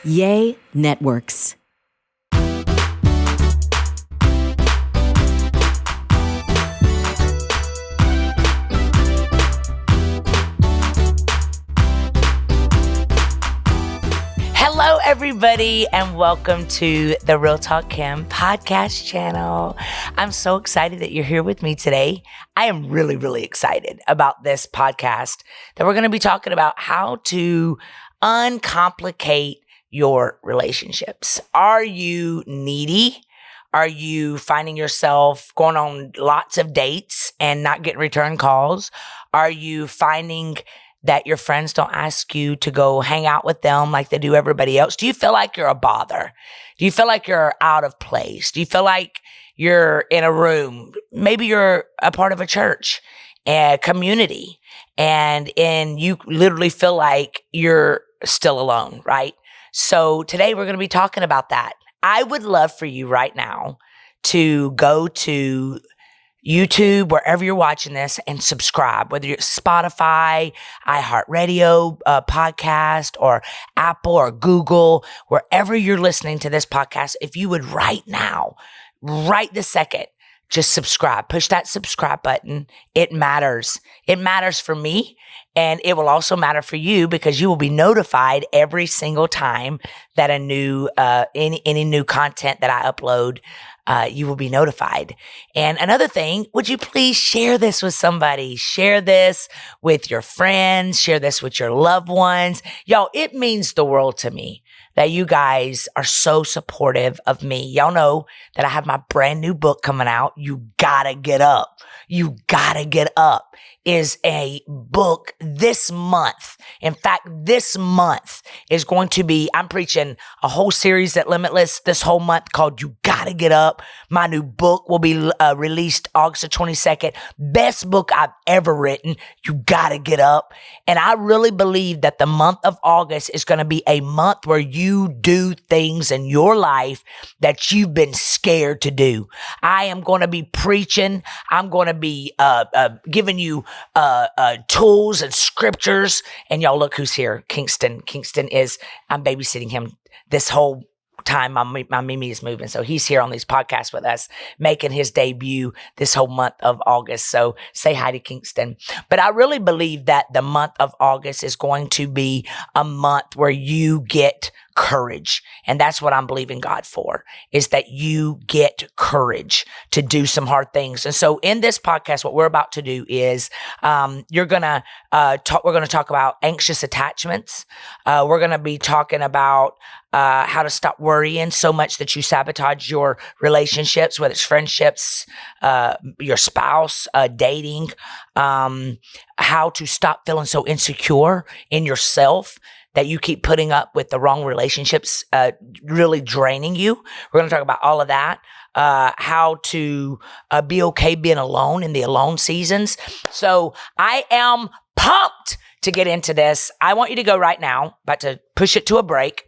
Yay Networks. Hello, everybody, and welcome to the Real Talk Kim podcast channel. I'm so excited that you're here with me today. I am really, really excited about this podcast that we're going to be talking about how to uncomplicate your relationships. Are you needy? Are you finding yourself going on lots of dates and not getting return calls? Are you finding that your friends don't ask you to go hang out with them like they do everybody else? Do you feel like you're a bother? Do you feel like you're out of place? Do you feel like you're in a room? Maybe you're a part of a church, a community, and you literally feel like you're still alone, right? So today we're going to be talking about that. I would love for you right now to go to YouTube, wherever you're watching this, and subscribe, whether you're Spotify, iHeartRadio podcast, or Apple or Google, wherever you're listening to this podcast. If you would right now, right this second, just subscribe. Push that subscribe button. It matters. It matters for me, and it will also matter for you because you will be notified every single time that a new any new content that I upload. You will be notified. And another thing, would you please share this with somebody? Share this with your friends. Share this with your loved ones. Y'all, it means the world to me that you guys are so supportive of me. Y'all know that I have my brand new book coming out. You Gotta Get Up. You Gotta Get Up is a book this month. In fact, this month is going to be, I'm preaching a whole series at Limitless this whole month called You Gotta Get Up. My new book will be released August the 22nd. Best book I've ever written. You Gotta Get Up. And I really believe that the month of August is going to be a month where you do things in your life that you've been scared to do. I am going to be preaching. I'm going to be giving you tools and scriptures. And y'all, look who's here. Kingston. I'm babysitting him this whole time my Mimi is moving. So he's here on these podcasts with us, making his debut this whole month of August. So say hi to Kingston. But I really believe that the month of August is going to be a month where you get courage. And that's what I'm believing God for, is that you get courage to do some hard things. And so in this podcast, what we're about to do is we're going to talk about anxious attachments. We're going to be talking about how to stop worrying so much that you sabotage your relationships, whether it's friendships, your spouse, dating, how to stop feeling so insecure in yourself that you keep putting up with the wrong relationships, really draining you. We're going to talk about all of that, how to be okay being alone in the alone seasons. So I am pumped to get into this. I want you to go right now, about to push it to a break,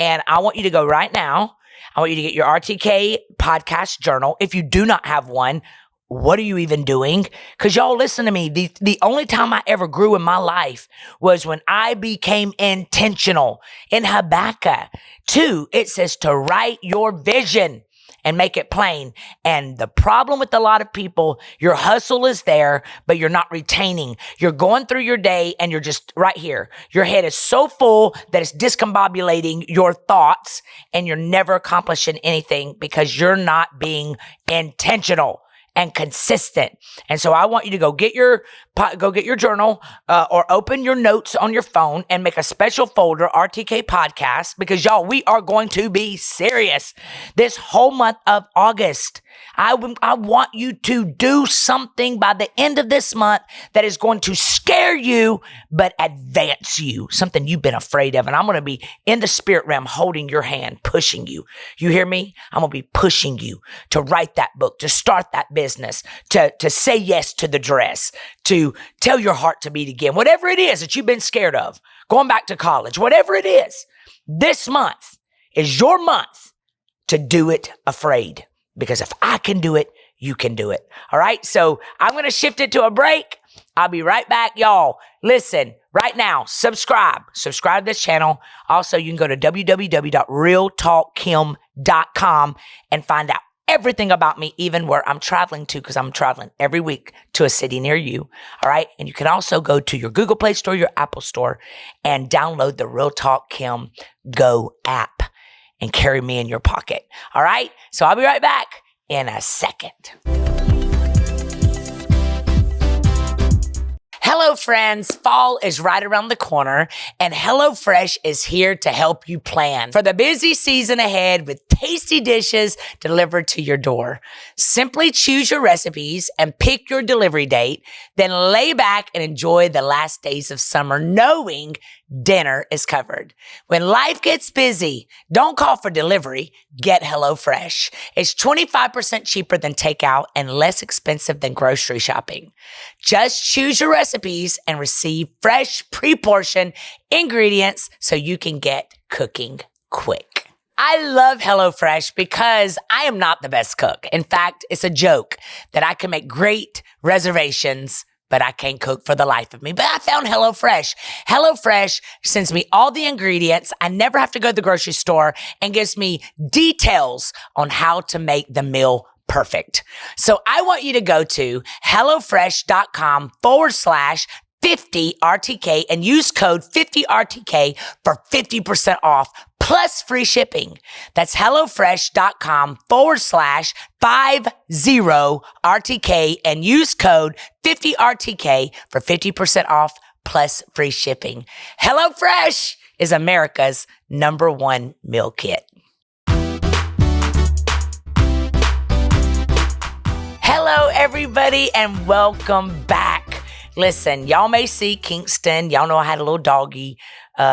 and I want you to go right now. I want you to get your RTK podcast journal. If you do not have one, what are you even doing? Because y'all, listen to me. The only time I ever grew in my life was when I became intentional. In Habakkuk 2, it says to write your vision and make it plain. And the problem with a lot of people, your hustle is there, but you're not retaining. You're going through your day and you're just right here. Your head is so full that it's discombobulating your thoughts and you're never accomplishing anything because you're not being intentional and consistent. And so I want you to go get your journal or open your notes on your phone and make a special folder, RTK podcast, because y'all, we are going to be serious this whole month of August. I want you to do something by the end of this month that is going to scare you, but advance you, something you've been afraid of. And I'm going to be in the spirit realm, holding your hand, pushing you. You hear me? I'm going to be pushing you to write that book, to start that business, to say yes to the dress, to tell your heart to beat again, whatever it is that you've been scared of, going back to college, whatever it is. This month is your month to do it afraid. Because if I can do it, you can do it. All right. So I'm going to shift it to a break. I'll be right back, y'all. Listen, right now, subscribe to this channel. Also, you can go to www.realtalkkim.com and find out everything about me, even where I'm traveling to, because I'm traveling every week to a city near you. All right. And you can also go to your Google Play Store, your Apple Store, and download the Real Talk Kim Go app and carry me in your pocket. All right. So I'll be right back in a second. Hello, friends. Fall is right around the corner, and HelloFresh is here to help you plan for the busy season ahead with tasty dishes delivered to your door. Simply choose your recipes and pick your delivery date, then lay back and enjoy the last days of summer knowing dinner is covered. When life gets busy, don't call for delivery. Get HelloFresh. It's 25% cheaper than takeout and less expensive than grocery shopping. Just choose your recipes and receive fresh, pre-portioned ingredients so you can get cooking quick. I love HelloFresh because I am not the best cook. In fact, it's a joke that I can make great reservations, but I can't cook for the life of me. But I found HelloFresh. HelloFresh sends me all the ingredients. I never have to go to the grocery store and gives me details on how to make the meal perfect. So I want you to go to HelloFresh.com/50RTK and use code 50RTK for 50% off plus free shipping. That's HelloFresh.com/50RTK and use code 50RTK for 50% off plus free shipping. HelloFresh is America's #1 meal kit. Hello, everybody, and welcome back. Listen, y'all may see Kingston. Y'all know I had a little doggy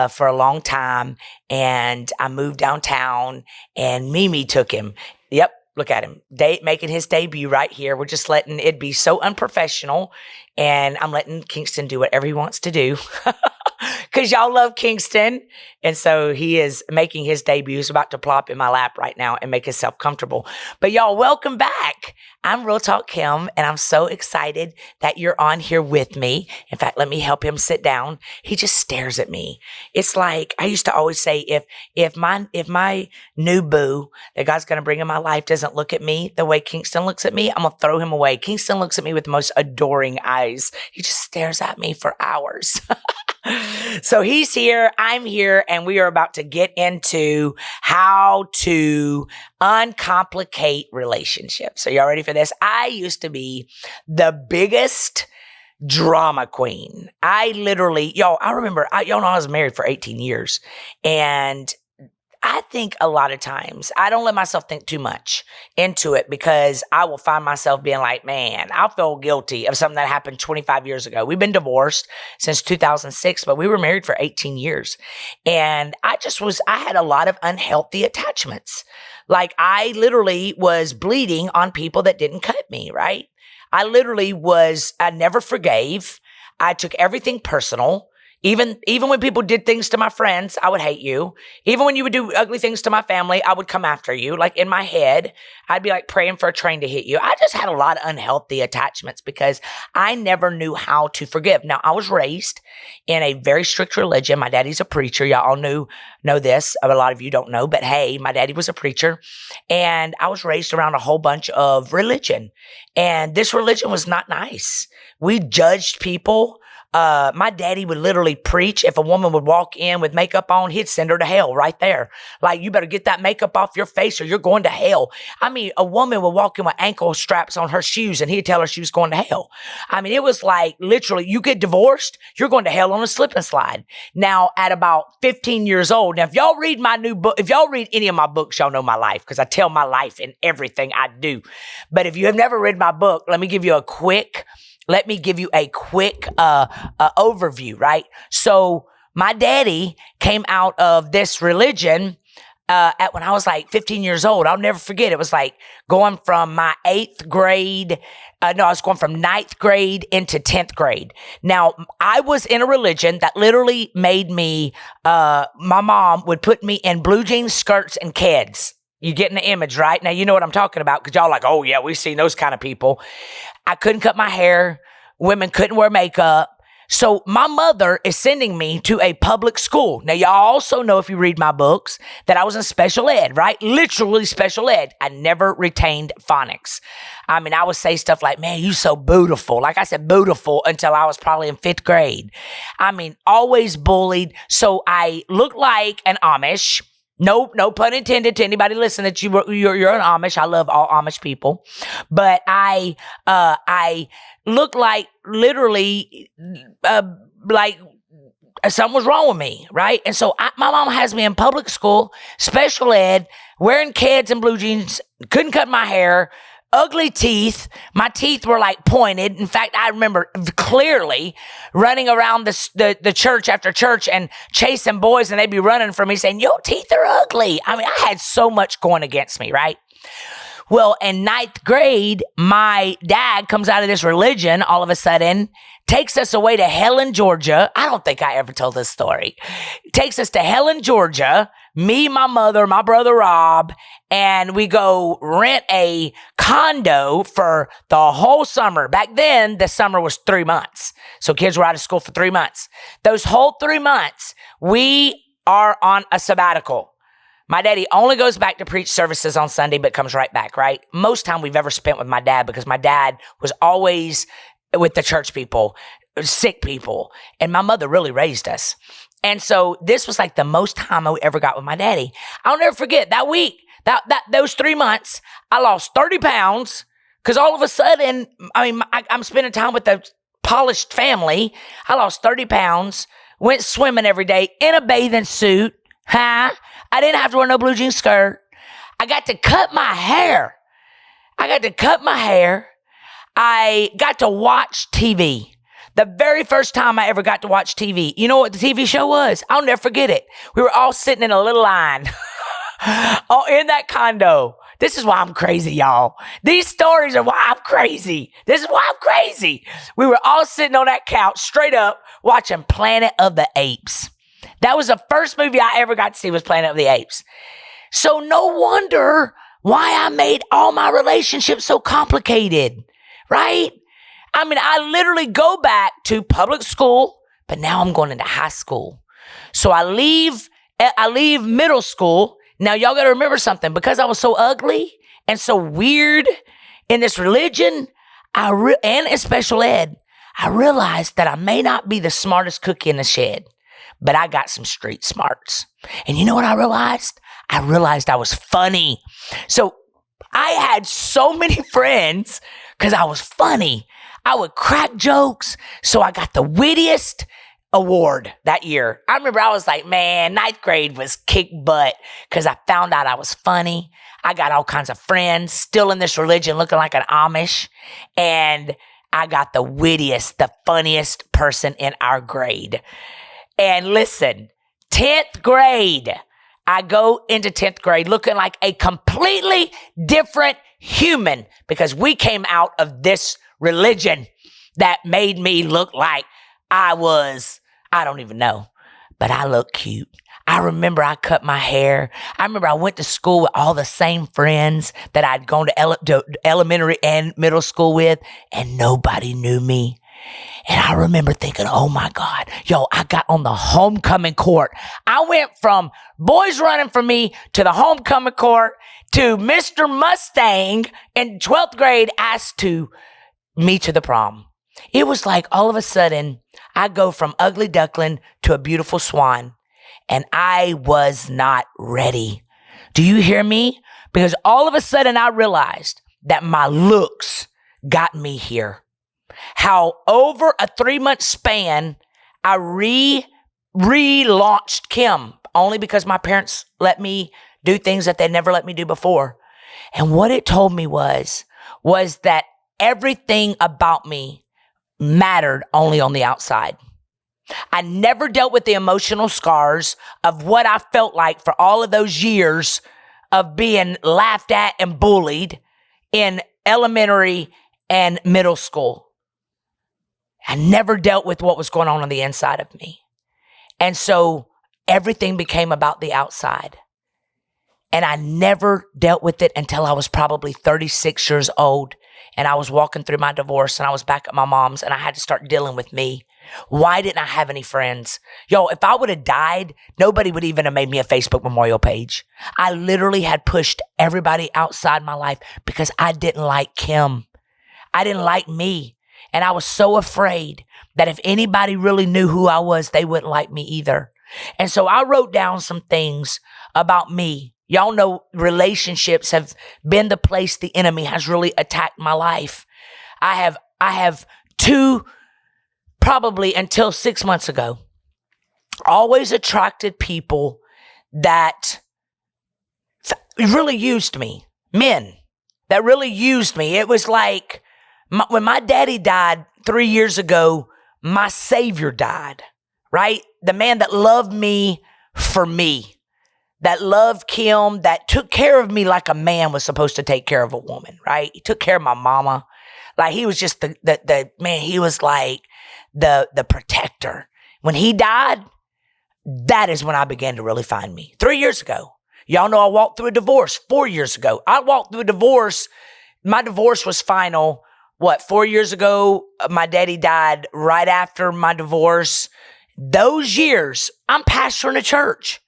for a long time, and I moved downtown, and Mimi took him. Yep, look at him, making his debut right here. We're just letting it be so unprofessional, and I'm letting Kingston do whatever he wants to do. Because y'all love Kingston. And so he is making his debut. He's about to plop in my lap right now and make himself comfortable. But y'all, welcome back. I'm Real Talk Kim, and I'm so excited that you're on here with me. In fact, let me help him sit down. He just stares at me. It's like, I used to always say, if my new boo that God's going to bring in my life doesn't look at me the way Kingston looks at me, I'm going to throw him away. Kingston looks at me with the most adoring eyes. He just stares at me for hours. So he's here, I'm here, and we are about to get into how to uncomplicate relationships. Are y'all ready for this? I used to be the biggest drama queen. I remember, y'all know I was married for 18 years, and I think a lot of times I don't let myself think too much into it because I will find myself being like, man, I feel guilty of something that happened 25 years ago. We've been divorced since 2006, but we were married for 18 years. And I had a lot of unhealthy attachments. Like I literally was bleeding on people that didn't cut me, right? I never forgave. I took everything personal. Even when people did things to my friends, I would hate you. Even when you would do ugly things to my family, I would come after you. Like in my head, I'd be like praying for a train to hit you. I just had a lot of unhealthy attachments because I never knew how to forgive. Now, I was raised in a very strict religion. My daddy's a preacher. Y'all all know this. A lot of you don't know, but hey, my daddy was a preacher. And I was raised around a whole bunch of religion. And this religion was not nice. We judged people. My daddy would literally preach. If a woman would walk in with makeup on, he'd send her to hell right there. Like, you better get that makeup off your face or you're going to hell. I mean, a woman would walk in with ankle straps on her shoes and he'd tell her she was going to hell. I mean, it was like literally, you get divorced, you're going to hell on a slip and slide. Now, at about 15 years old, now if y'all read my new book, if y'all read any of my books, y'all know my life because I tell my life in everything I do. But if you have never read my book, let me give you a quick overview, right? So my daddy came out of this religion when I was like 15 years old. I'll never forget. It was like going from my 8th grade. I was going from 9th grade into 10th grade. Now, I was in a religion that literally made me, my mom would put me in blue jean skirts and Keds. You getting the image, right? Now, you know what I'm talking about because y'all like, oh, yeah, we've seen those kind of people. I couldn't cut my hair. Women couldn't wear makeup. So my mother is sending me to a public school. Now, y'all also know, if you read my books, that I was in special ed, right? Literally special ed. I never retained phonics. I mean, I would say stuff like, man, you so beautiful. Like I said, beautiful until I was probably in 5th grade. I mean, always bullied. So I look like an Amish. No pun intended to anybody listening that you're an Amish. I love all Amish people. But I look like literally, like something was wrong with me, right? And so my mom has me in public school, special ed, wearing kids and blue jeans, couldn't cut my hair, ugly teeth. My teeth were like pointed. In fact, I remember clearly running around the church after church and chasing boys, and they'd be running from me saying, your teeth are ugly. I mean, I had so much going against me, right? Well, in 9th grade, my dad comes out of this religion all of a sudden, takes us away to Helen, Georgia. I don't think I ever told this story. Takes us to Helen, Georgia, me, my mother, my brother Rob, and we go rent a condo for the whole summer. Back then, the summer was 3 months. So kids were out of school for 3 months. Those whole 3 months, we are on a sabbatical. My daddy only goes back to preach services on Sunday, but comes right back, right? Most time we've ever spent with my dad, because my dad was always with the church people, sick people, and my mother really raised us. And so this was like the most time I ever got with my daddy. I'll never forget that week, those 3 months, I lost 30 pounds because all of a sudden, I'm spending time with a polished family. I lost 30 pounds, went swimming every day in a bathing suit. I didn't have to wear no blue jean skirt. I got to cut my hair. I got to watch TV. The very first time I ever got to watch TV. You know what the TV show was? I'll never forget it. We were all sitting in a little line in that condo. This is why I'm crazy, y'all. These stories are why I'm crazy. This is why I'm crazy. We were all sitting on that couch straight up watching Planet of the Apes. That was the first movie I ever got to see, was Planet of the Apes. So no wonder why I made all my relationships so complicated, right? I mean, I literally go back to public school, but now I'm going into high school. So I leave middle school. Now y'all got to remember something, because I was so ugly and so weird in this religion, and in special ed, I realized that I may not be the smartest cookie in the shed, but I got some street smarts. And you know what I realized? I realized I was funny. So I had so many friends because I was funny. I would crack jokes. So I got the wittiest award that year. I remember I was like, man, 9th grade was kick butt because I found out I was funny. I got all kinds of friends still in this religion looking like an Amish. And I got the wittiest, the funniest person in our grade. And listen, 10th grade, I go into 10th grade looking like a completely different human because we came out of this religion that made me look like I don't even know, but I look cute. I remember I cut my hair. I remember I went to school with all the same friends that I'd gone to elementary and middle school with, and nobody knew me. And I remember thinking, oh my God, I got on the homecoming court. I went from boys running for me to the homecoming court to Mr. Mustang in 12th grade asked to me to the prom. It was like all of a sudden I go from ugly duckling to a beautiful swan, and I was not ready. Do you hear me? Because all of a sudden I realized that my looks got me here. How over a 3-month span, I relaunched Kim only because my parents let me do things that they never let me do before. And what it told me was that everything about me mattered only on the outside. I never dealt with the emotional scars of what I felt like for all of those years of being laughed at and bullied in elementary and middle school. I never dealt with what was going on the inside of me. And so everything became about the outside. And I never dealt with it until I was probably 36 years old. and I was walking through my divorce and I was back at my mom's and I had to start dealing with me. Why didn't I have any friends? Yo, if I would have died, nobody would even have made me a Facebook memorial page. I literally had pushed everybody outside my life because I didn't like Kim. I didn't like me. And I was so afraid that if anybody really knew who I was, they wouldn't like me either. And so I wrote down some things about me. Y'all know relationships have been the place the enemy has really attacked my life. I have two, probably until 6 months ago, always attracted people that really used me. Men that really used me. It was like when my daddy died 3 years ago, my savior died, right? The man that loved me for me, that loved Kim, that took care of me like a man was supposed to take care of a woman, right? He took care of my mama. Like he was just the man, he was like the protector. When he died, that is when I began to really find me. 3 years ago. Y'all know I walked through a divorce 4 years ago. I walked through a divorce. My divorce was final. 4 years ago, my daddy died right after my divorce. Those years, I'm pastoring a church.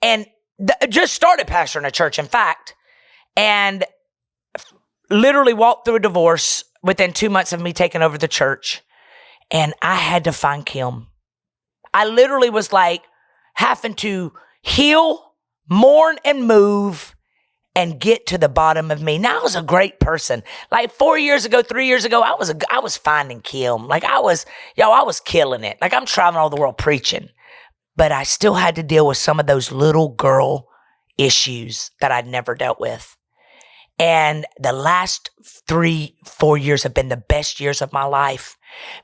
And just started pastoring a church, in fact, and literally walked through a divorce within 2 months of me taking over the church. And I had to find Kim. I literally was like having to heal, mourn, and move and get to the bottom of me. Now I was a great person. Like 4 years ago, 3 years ago, I was finding Kim. Like I was killing it. Like I'm traveling all the world preaching. But I still had to deal with some of those little girl issues that I'd never dealt with. And the last 3-4 years have been the best years of my life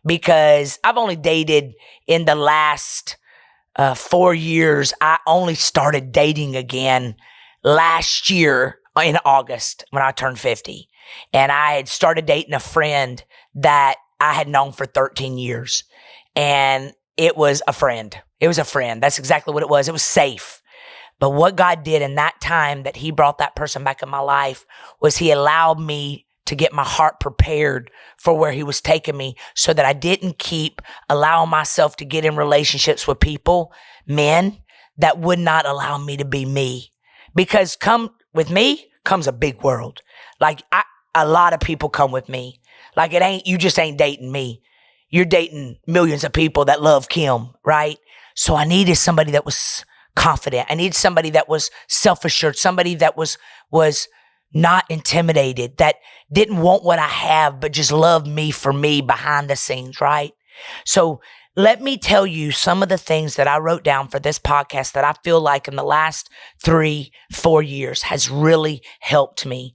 because I've only dated in the last 4 years. I only started dating again last year in August when I turned 50. And I had started dating a friend that I had known for 13 years. And it was a friend. That's exactly what it was. It was safe. But what God did in that time that he brought that person back in my life was he allowed me to get my heart prepared for where he was taking me so that I didn't keep allowing myself to get in relationships with people, men, that would not allow me to be me. Because with me comes a big world. Like a lot of people come with me. Like you just ain't dating me. You're dating millions of people that love Kim, right? So I needed somebody that was confident. I needed somebody that was self-assured, somebody that was not intimidated, that didn't want what I have, but just loved me for me behind the scenes, right? So let me tell you some of the things that I wrote down for this podcast that I feel like in the last 3-4 years has really helped me.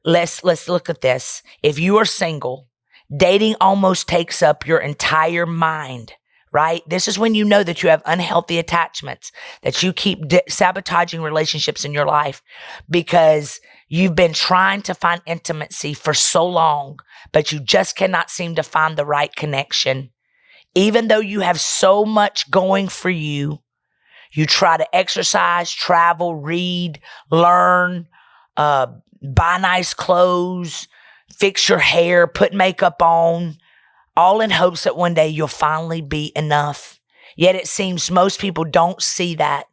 Let's look at this. If you are single, dating almost takes up your entire mind, right? This is when you know that you have unhealthy attachments, that you keep sabotaging relationships in your life because you've been trying to find intimacy for so long, but you just cannot seem to find the right connection. Even though you have so much going for you, you try to exercise, travel, read, learn, buy nice clothes, fix your hair, put makeup on, all in hopes that one day you'll finally be enough. Yet it seems most people don't see that.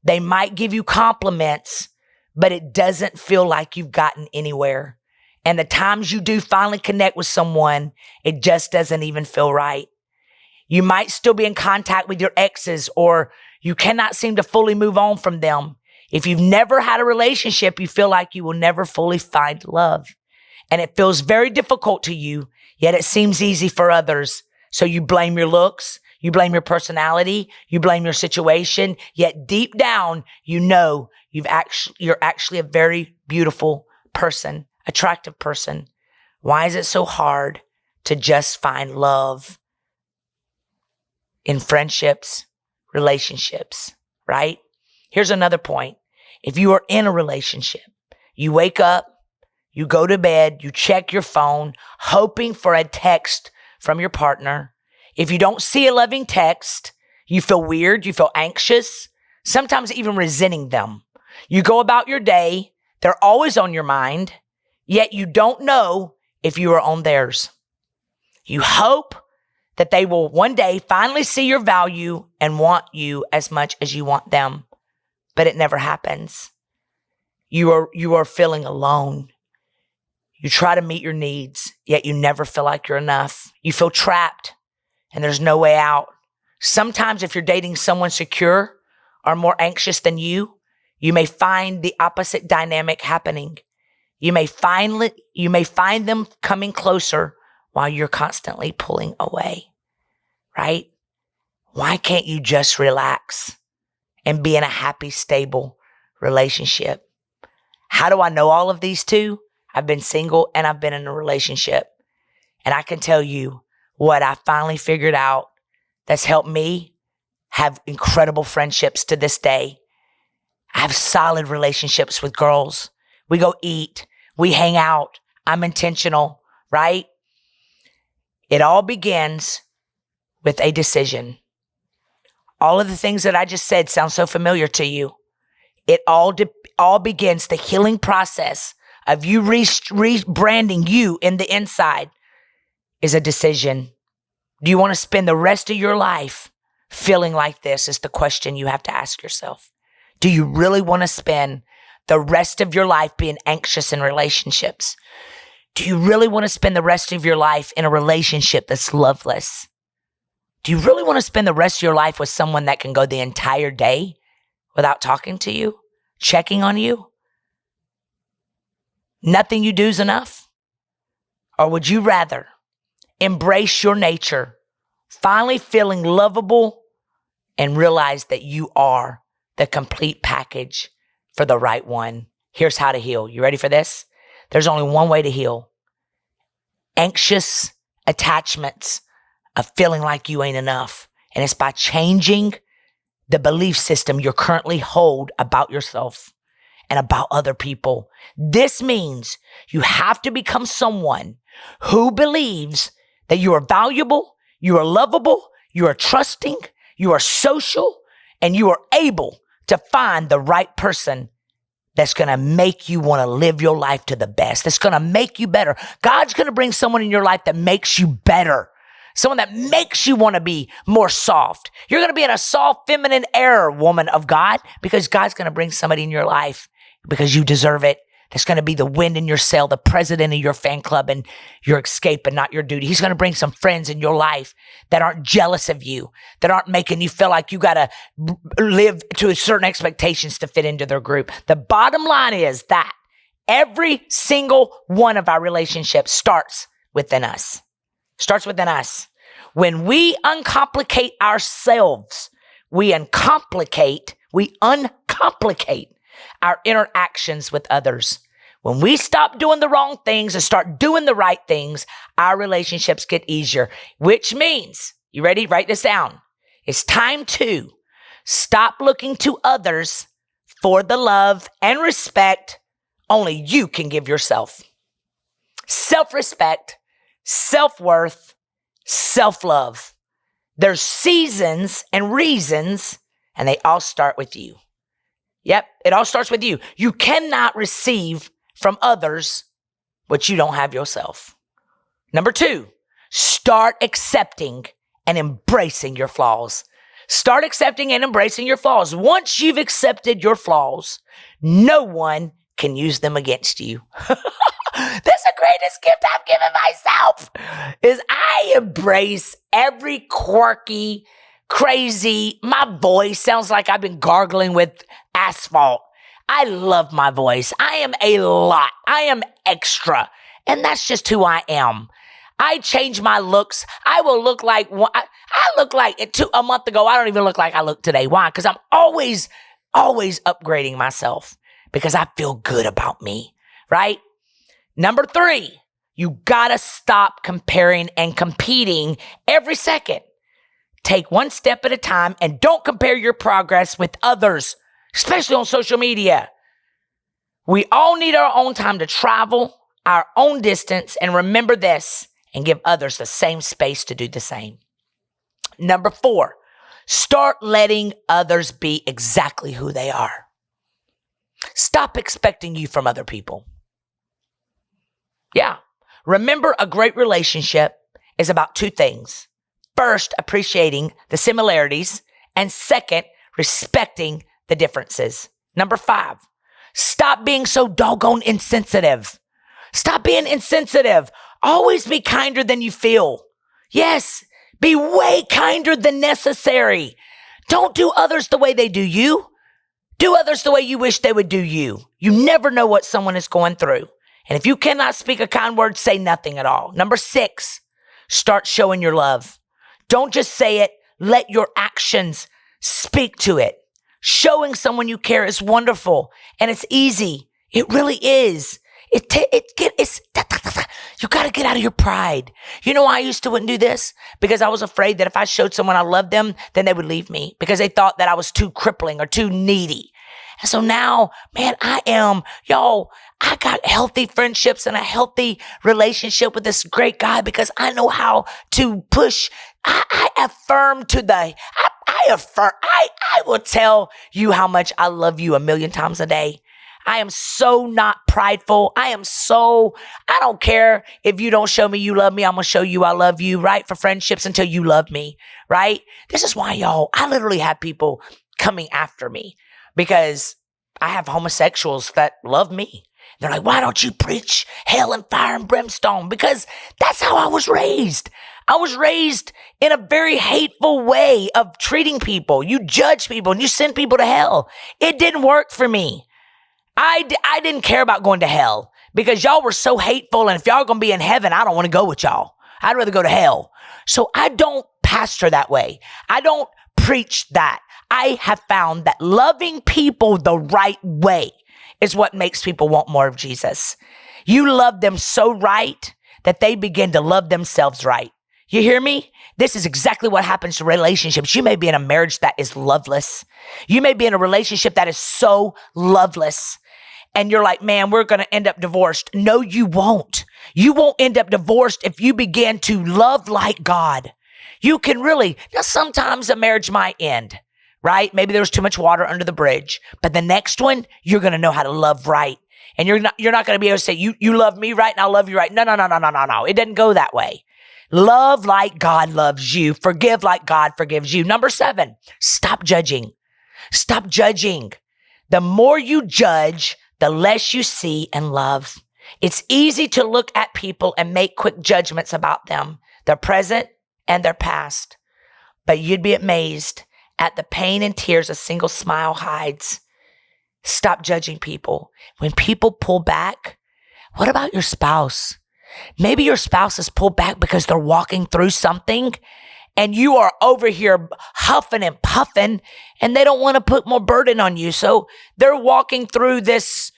They might give you compliments, but it doesn't feel like you've gotten anywhere. And the times you do finally connect with someone, it just doesn't even feel right. You might still be in contact with your exes, or you cannot seem to fully move on from them. If you've never had a relationship, you feel like you will never fully find love. And it feels very difficult to you, yet it seems easy for others. So you blame your looks, you blame your personality, you blame your situation, yet deep down, you know you're actually a very beautiful person, attractive person. Why is it so hard to just find love in friendships, relationships, right? Here's another point. If you are in a relationship, you wake up, you go to bed, you check your phone, hoping for a text from your partner. If you don't see a loving text, you feel weird, you feel anxious, sometimes even resenting them. You go about your day They're always on your mind, yet you don't know if you are on theirs. You hope that they will one day finally see your value and want you as much as you want them, but it never happens. You are feeling alone. You try to meet your needs, yet you never feel like you're enough. You feel trapped and there's no way out. Sometimes if you're dating someone secure or more anxious than you may find the opposite dynamic happening. You may find them coming closer while you're constantly pulling away, right? Why can't you just relax and be in a happy, stable relationship? How do I know all of these two? I've been single and I've been in a relationship. And I can tell you what I finally figured out that's helped me have incredible friendships to this day. I have solid relationships with girls. We go eat. We hang out. I'm intentional, right? It all begins with a decision. All of the things that I just said sound so familiar to you. It all begins, the healing process of you rebranding you in the inside is a decision. Do you want to spend the rest of your life feeling like this is the question you have to ask yourself. Do you really want to spend the rest of your life being anxious in relationships? Do you really want to spend the rest of your life in a relationship that's loveless? Do you really want to spend the rest of your life with someone that can go the entire day without talking to you, checking on you? Nothing you do is enough? Or would you rather embrace your nature, finally feeling lovable, and realize that you are the complete package for the right one? Here's how to heal. You ready for this? There's only one way to heal. Anxious attachments of feeling like you ain't enough. And it's by changing the belief system you currently hold about yourself and about other people. This means you have to become someone who believes that you are valuable, you are lovable, you are trusting, you are social, and you are able to find the right person that's going to make you want to live your life to the best. That's going to make you better. God's going to bring someone in your life that makes you better. Someone that makes you want to be more soft. You're going to be in a soft, feminine era, woman of God, because God's going to bring somebody in your life because you deserve it. That's going to be the wind in your sail, the president of your fan club, and your escape and not your duty. He's going to bring some friends in your life that aren't jealous of you, that aren't making you feel like you got to live to certain expectations to fit into their group. The bottom line is that every single one of our relationships starts within us. Starts within us. When we uncomplicate ourselves, we uncomplicate our interactions with others. When we stop doing the wrong things and start doing the right things, our relationships get easier, which means, you ready? Write this down. It's time to stop looking to others for the love and respect only you can give yourself. Self-respect, self-worth, self-love. There's seasons and reasons, and they all start with you. Yep, it all starts with you. You cannot receive from others what you don't have yourself. Number 2, start accepting and embracing your flaws. Start accepting and embracing your flaws. Once you've accepted your flaws, no one can use them against you. That's the greatest gift I've given myself, is I embrace every quirky, crazy. My voice sounds like I've been gargling with asphalt. I love my voice. I am a lot. I am extra. And that's just who I am. I change my looks. I will look like, I look like a month ago. I don't even look like I look today. Why? Because I'm always upgrading myself because I feel good about me, right? Number 3, you gotta stop comparing and competing every second. Take one step at a time and don't compare your progress with others, especially on social media. We all need our own time to travel, our own distance, and remember this, and give others the same space to do the same. Number 4, start letting others be exactly who they are. Stop expecting you from other people. Yeah. Remember, a great relationship is about two things. First, appreciating the similarities. And second, respecting the differences. Number 5, stop being so doggone insensitive. Stop being insensitive. Always be kinder than you feel. Yes, be way kinder than necessary. Don't do others the way they do you. Do others the way you wish they would do you. You never know what someone is going through. And if you cannot speak a kind word, say nothing at all. Number 6, start showing your love. Don't just say it. Let your actions speak to it. Showing someone you care is wonderful, and it's easy. It really is. You got to get out of your pride. You know why I used to wouldn't do this? Because I was afraid that if I showed someone I loved them, then they would leave me because they thought that I was too crippling or too needy. And so now, man, I got healthy friendships and a healthy relationship with this great guy because I know how to push. I will tell you how much I love you 1,000,000 times a day. I am so not prideful. I don't care if you don't show me you love me. I'm going to show you I love you, right? For friendships until you love me, right? This is why, I literally have people coming after me because I have homosexuals that love me. They're like, why don't you preach hell and fire and brimstone? Because that's how I was raised. I was raised in a very hateful way of treating people. You judge people and you send people to hell. It didn't work for me. I didn't care about going to hell because y'all were so hateful. And if y'all are going to be in heaven, I don't want to go with y'all. I'd rather go to hell. So I don't pastor that way. I don't preach that. I have found that loving people the right way is what makes people want more of Jesus. You love them so right that they begin to love themselves right. You hear me? This is exactly what happens to relationships. You may be in a marriage that is loveless. You may be in a relationship that is so loveless. And you're like, man, we're going to end up divorced. No, you won't. You won't end up divorced if you begin to love like God. You can really, now sometimes a marriage might end, right? Maybe there was too much water under the bridge. But the next one, you're going to know how to love right. And you're not going to be able to say, you love me right and I'll love you right. No. It doesn't go that way. Love like God loves you. Forgive like God forgives you. Number 7, stop judging. Stop judging. The more you judge, the less you see and love. It's easy to look at people and make quick judgments about them, their present and their past. But you'd be amazed at the pain and tears a single smile hides. Stop judging people. When people pull back, what about your spouse? Maybe your spouse is pulled back because they're walking through something and you are over here huffing and puffing and they don't want to put more burden on you. So they're walking through this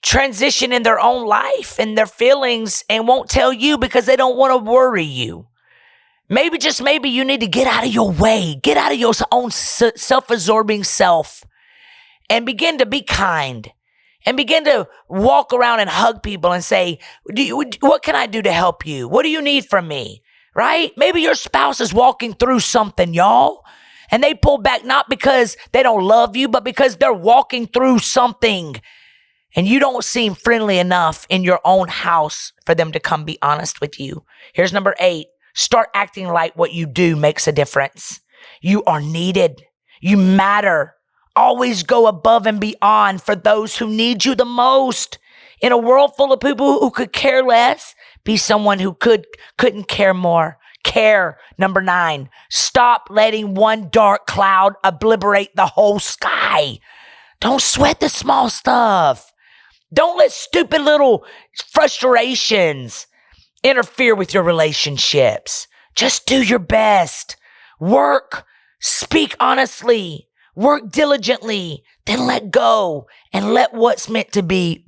transition in their own life and their feelings and won't tell you because they don't want to worry you. Maybe, just maybe, you need to get out of your way, get out of your own self-absorbing self and begin to be kind. And begin to walk around and hug people and say, what can I do to help you? What do you need from me? Right? Maybe your spouse is walking through something, y'all. And they pull back not because they don't love you, but because they're walking through something. And you don't seem friendly enough in your own house for them to come be honest with you. Here's number 8. Start acting like what you do makes a difference. You are needed. You matter. Always go above and beyond for those who need you the most. In a world full of people who could care less, be someone who couldn't care more. Care. Number 9, stop letting one dark cloud obliterate the whole sky. Don't sweat the small stuff. Don't let stupid little frustrations interfere with your relationships. Just do your best. Work. Speak honestly. Work diligently, then let go and let what's meant to be.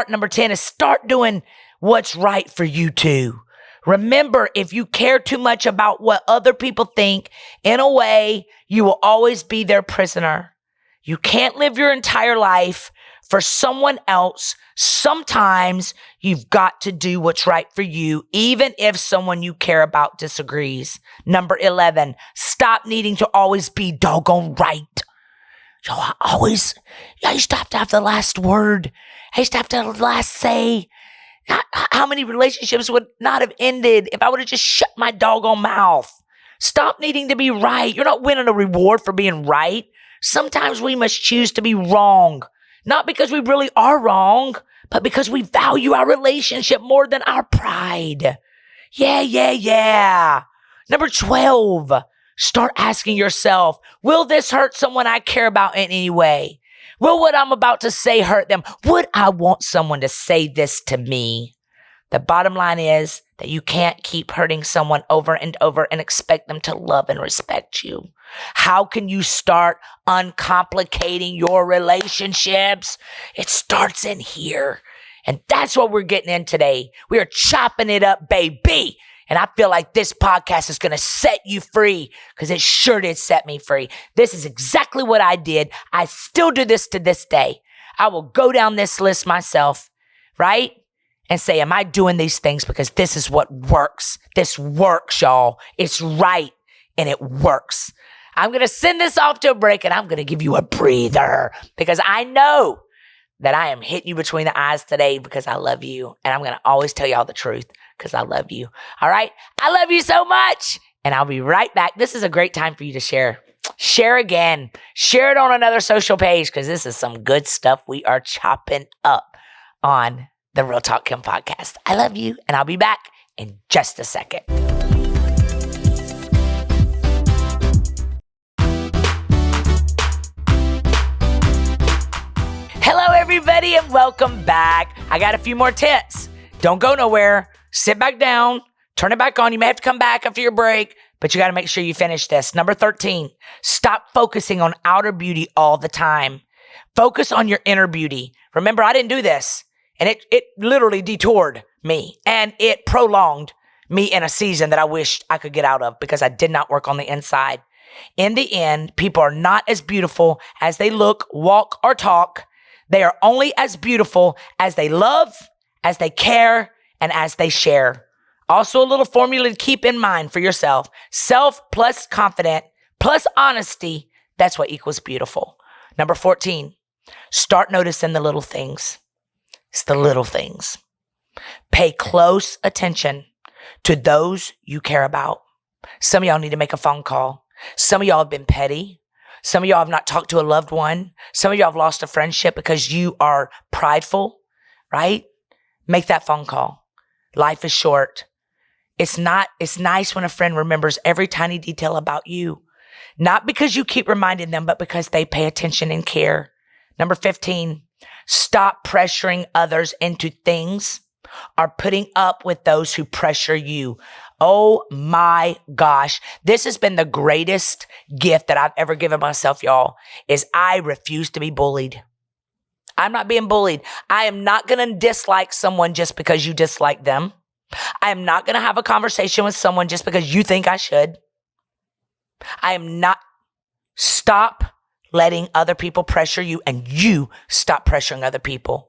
Number 10 is start doing what's right for you too. Remember, if you care too much about what other people think, in a way, you will always be their prisoner. You can't live your entire life for someone else. Sometimes you've got to do what's right for you, even if someone you care about disagrees. Number 11, stop needing to always be doggone right. Yo, I used to have the last word. I used to have the last say. How many relationships would not have ended if I would have just shut my doggone mouth? Stop needing to be right. You're not winning a reward for being right. Sometimes we must choose to be wrong, not because we really are wrong, but because we value our relationship more than our pride. Yeah. Number 12, start asking yourself, will this hurt someone I care about in any way? Will what I'm about to say hurt them? Would I want someone to say this to me? The bottom line is that you can't keep hurting someone over and over and expect them to love and respect you. How can you start uncomplicating your relationships? It starts in here. And that's what we're getting in today. We are chopping it up, baby. And I feel like this podcast is going to set you free because it sure did set me free. This is exactly what I did. I still do this to this day. I will go down this list myself, right? And say, am I doing these things because this is what works? This works, y'all. It's right and it works. I'm going to send this off to a break and I'm going to give you a breather because I know that I am hitting you between the eyes today because I love you. And I'm going to always tell y'all the truth because I love you. All right. I love you so much. And I'll be right back. This is a great time for you to share. Share again. Share it on another social page because this is some good stuff we are chopping up on the Real Talk Kim podcast. I love you. And I'll be back in just a second. Hello, everybody, and welcome back. I got a few more tips. Don't go nowhere. Sit back down. Turn it back on. You may have to come back after your break, but you got to make sure you finish this. Number 13, stop focusing on outer beauty all the time. Focus on your inner beauty. Remember, I didn't do this, and it literally detoured me, and it prolonged me in a season that I wished I could get out of because I did not work on the inside. In the end, people are not as beautiful as they look, walk, or talk. They are only as beautiful as they love, as they care, and as they share. Also, a little formula to keep in mind for yourself. Self plus confident plus honesty, that's what equals beautiful. Number 14, start noticing the little things. It's the little things. Pay close attention to those you care about. Some of y'all need to make a phone call. Some of y'all have been petty. Some of y'all have not talked to a loved one. Some of y'all have lost a friendship because you are prideful, right? Make that phone call. Life is short. It's nice when a friend remembers every tiny detail about you. Not because you keep reminding them, but because they pay attention and care. Number 15, stop pressuring others into things or putting up with those who pressure you. Oh my gosh. This has been the greatest gift that I've ever given myself, y'all, is I refuse to be bullied. I'm not being bullied. I am not going to dislike someone just because you dislike them. I am not going to have a conversation with someone just because you think I should. I am not. Stop letting other people pressure you, and you stop pressuring other people.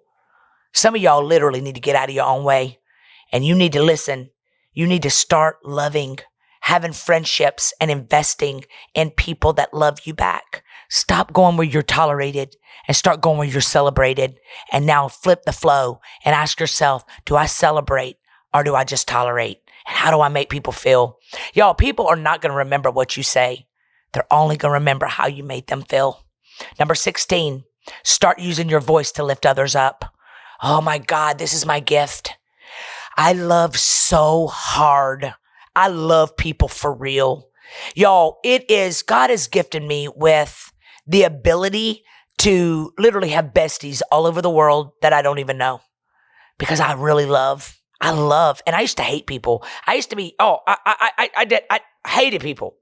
Some of y'all literally need to get out of your own way, and you need to listen. You need to start loving, having friendships, and investing in people that love you back. Stop going where you're tolerated and start going where you're celebrated. And now flip the flow and ask yourself, do I celebrate or do I just tolerate? And how do I make people feel? Y'all, people are not going to remember what you say. They're only going to remember how you made them feel. Number 16, start using your voice to lift others up. Oh my God, this is my gift. I love so hard. I love people for real. Y'all, God has gifted me with the ability to literally have besties all over the world that I don't even know because I really love, and I used to hate people. I used to be, I hated people.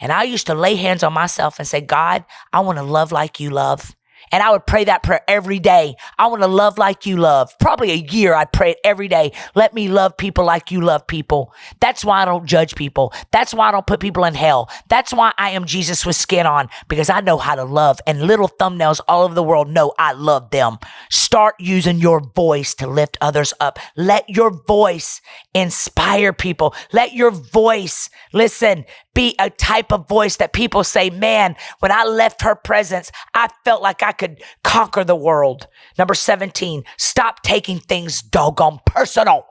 And I used to lay hands on myself and say, God, I want to love like you love. And I would pray that prayer every day. I want to love like you love. Probably a year I'd pray it every day. Let me love people like you love people. That's why I don't judge people. That's why I don't put people in hell. That's why I am Jesus with skin on, because I know how to love. And little thumbnails all over the world know I love them. Start using your voice to lift others up. Let your voice inspire people. Let your voice, listen, be a type of voice that people say, man, when I left her presence, I felt like I could conquer the world. Number 17, stop taking things doggone personal.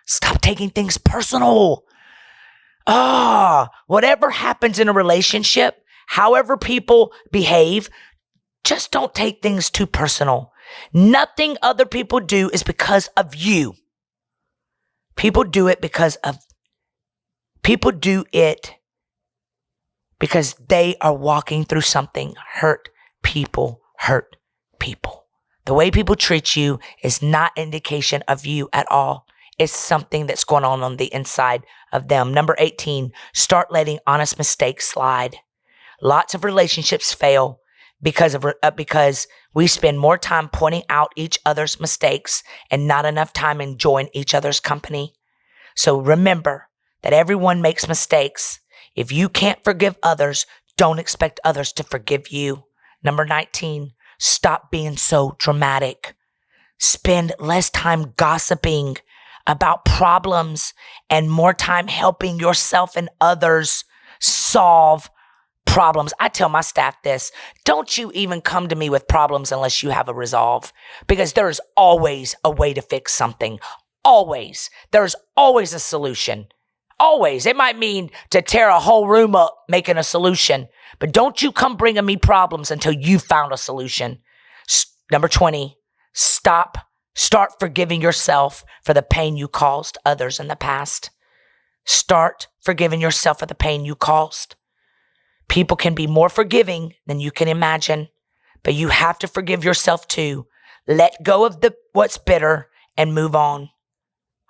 Stop taking things personal. Whatever happens in a relationship, however people behave, just don't take things too personal. Nothing other people do is because of you. People do it because they are walking through something. Hurt people. The way people treat you is not indication of you at all. It's something that's going on the inside of them. Number 18, start letting honest mistakes slide. Lots of relationships fail because we spend more time pointing out each other's mistakes and not enough time enjoying each other's company. So remember that everyone makes mistakes. If you can't forgive others, don't expect others to forgive you. Number 19, stop being so dramatic. Spend less time gossiping about problems and more time helping yourself and others solve problems. I tell my staff this, don't you even come to me with problems unless you have a resolve, because there is always a way to fix something. Always. There's always a solution. Always. It might mean to tear a whole room up making a solution, but don't you come bringing me problems until you found a solution. Number 20, start forgiving yourself for the pain you caused others in the past. Start forgiving yourself for the pain you caused. People can be more forgiving than you can imagine, but you have to forgive yourself too. Let go of what's bitter and move on.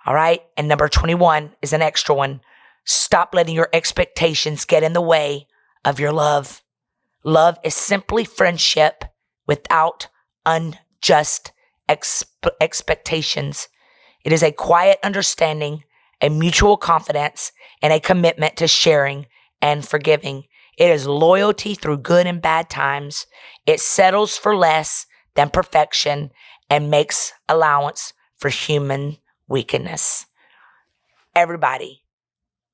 All right. And number 21 is an extra one. Stop letting your expectations get in the way of your love. Love is simply friendship without unjust expectations. It is a quiet understanding, a mutual confidence, and a commitment to sharing and forgiving. It is loyalty through good and bad times. It settles for less than perfection and makes allowance for human weakness. Everybody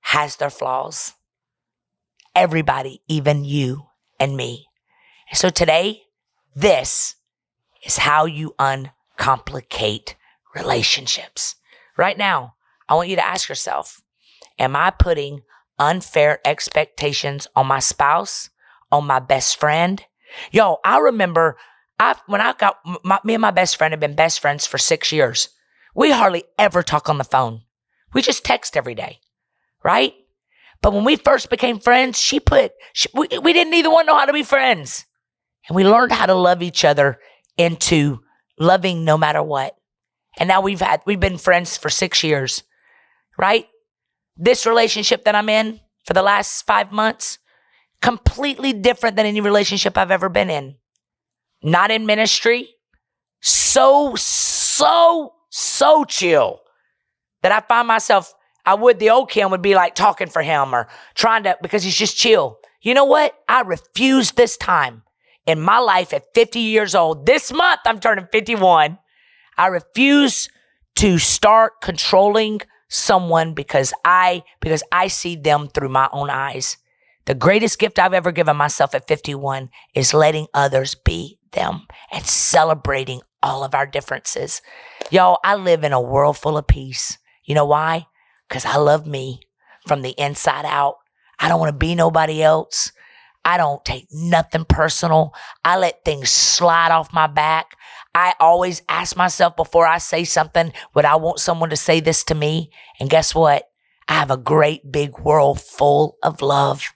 has their flaws. Everybody, even you and me. And so today, this is how you uncomplicate relationships. Right now, I want you to ask yourself, am I putting unfair expectations on my spouse, on my best friend? Yo, I remember me and my best friend have been best friends for 6 years. We hardly ever talk on the phone. We just text every day, right? But when we first became friends, we didn't either one know how to be friends. And we learned how to love each other into loving no matter what. And now we've been friends for 6 years, right? This relationship that I'm in for the last 5 months, completely different than any relationship I've ever been in. Not in ministry. So chill that I find myself, the old Kim would be like talking for him or because he's just chill. You know what? I refuse this time in my life at 50 years old. This month I'm turning 51. I refuse to start controlling someone because I see them through my own eyes. The greatest gift I've ever given myself at 51 is letting others be them and celebrating all of our differences. Y'all, I live in a world full of peace. You know why? Because I love me from the inside out. I don't want to be nobody else. I don't take nothing personal. I let things slide off my back. I always ask myself before I say something, would I want someone to say this to me? And guess what? I have a great big world full of love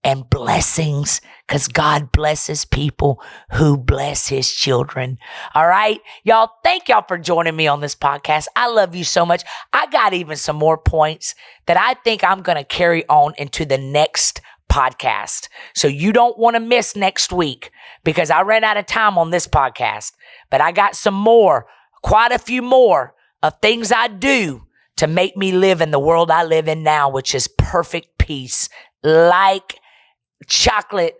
and blessings because God blesses people who bless his children. All right. Y'all, thank y'all for joining me on this podcast. I love you so much. I got even some more points that I think I'm going to carry on into the next podcast. So you don't want to miss next week because I ran out of time on this podcast, but I got some more, quite a few more of things I do to make me live in the world I live in now, which is perfect peace, like chocolate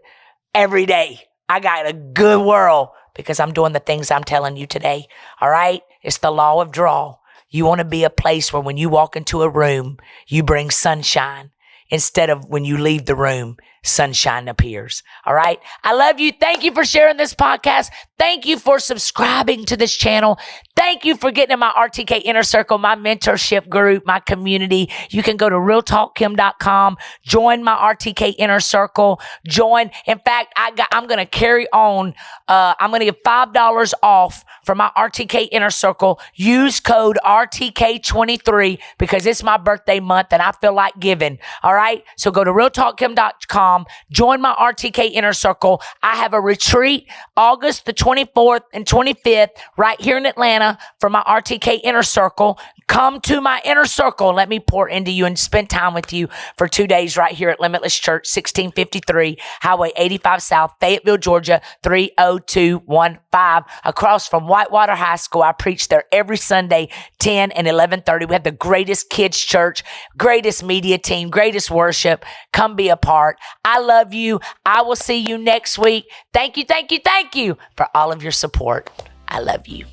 every day. I got a good world because I'm doing the things I'm telling you today. All right. It's the law of draw. You want to be a place where when you walk into a room, you bring sunshine. instead of when you leave the room, sunshine appears. All right. I love you. Thank you for sharing this podcast. Thank you for subscribing to this channel. Thank you for getting in my RTK Inner Circle, my mentorship group, my community. You can go to realtalkkim.com, join my RTK Inner Circle, join. In fact, I'm going to carry on. I'm going to give $5 off for my RTK Inner Circle. Use code RTK23 because it's my birthday month and I feel like giving. All right. So go to realtalkkim.com. Join my RTK Inner Circle. I have a retreat August the 24th and 25th right here in Atlanta for my RTK Inner Circle. Come to my inner circle. Let me pour into you and spend time with you for 2 days right here at Limitless Church, 1653 Highway 85 South, Fayetteville, Georgia, 30215, across from Whitewater High School. I preach there every Sunday, 10 and 11:30. We have the greatest kids church, greatest media team, greatest worship. Come be a part. I love you. I will see you next week. Thank you, thank you, thank you for all of your support. I love you.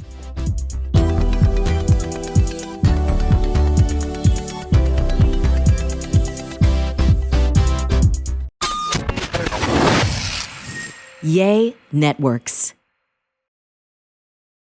Yay Networks.